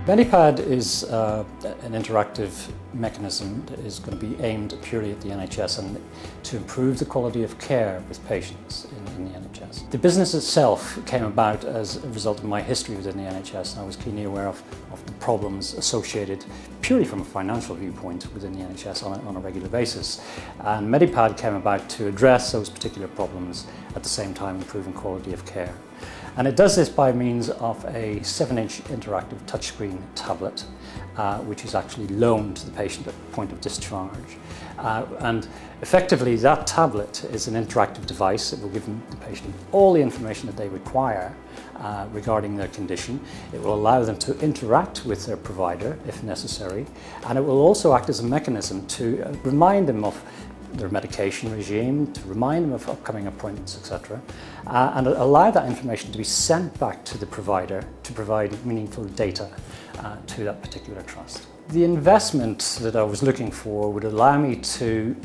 Medipad is an interactive mechanism that is going to be aimed purely at the NHS and to improve the quality of care with patients in the NHS. The business itself came about as a result of my history within the NHS, and I was keenly aware of the problems associated purely from a financial viewpoint within the NHS on a regular basis. And Medipad came about to address those particular problems at the same time improving quality of care. And it does this by means of a 7-inch interactive touchscreen tablet, which is actually loaned to the patient at the point of discharge. And effectively, that tablet is an interactive device that will give the patient all the information that they require regarding their condition. It will allow them to interact with their provider if necessary, and it will also act as a mechanism to remind them of their medication regime, to remind them of upcoming appointments, etc. And allow that information to be sent back to the provider to provide meaningful data to that particular trust. The investment that I was looking for would allow me to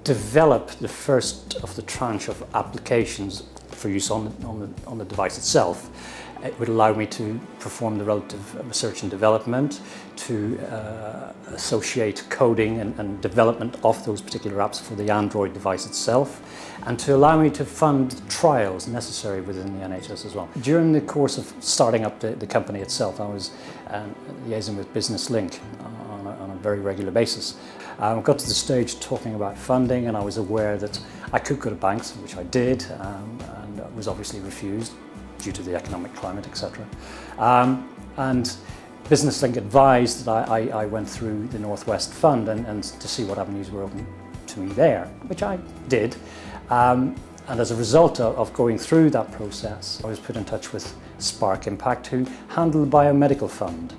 develop the first of the tranche of applications for use on the device itself. It would allow me to perform the relative research and development, to associate coding and development of those particular apps for the Android device itself, and to allow me to fund trials necessary within the NHS as well. During the course of starting up the company itself, I was liaising with Business Link on a very regular basis. I got to the stage talking about funding, and I was aware that I could go to banks, which I did, and was obviously refused due to the economic climate, etc. And Business Link advised that I went through the Northwest Fund and to see what avenues were open to me there, which I did. And as a result of going through that process, I was put in touch with Spark Impact, who handle the biomedical fund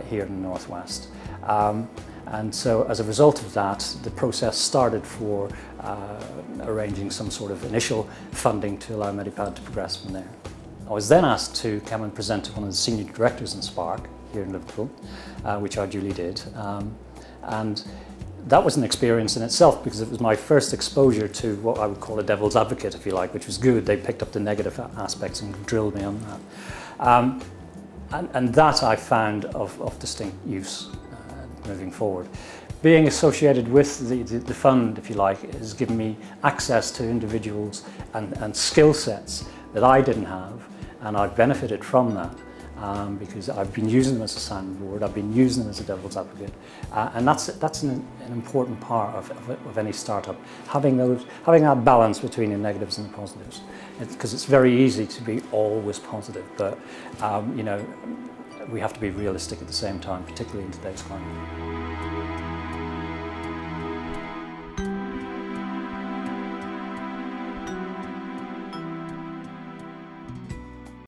here in the Northwest. And so as a result of that, the process started for arranging some sort of initial funding to allow Medipad to progress from there. I was then asked to come and present to one of the senior directors in Spark here in Liverpool, which I duly did. And that was an experience in itself, because it was my first exposure to what I would call a devil's advocate, if you like, which was good. They picked up the negative aspects and drilled me on that. And that I found of distinct use moving forward. Being associated with the fund, if you like, has given me access to individuals and skill sets that I didn't have, and I've benefited from that because I've been using them as a sounding board, I've been using them as a devil's advocate, and that's an important part of any startup, having that balance between the negatives and the positives, because it's very easy to be always positive, but you know, we have to be realistic at the same time, particularly in today's climate.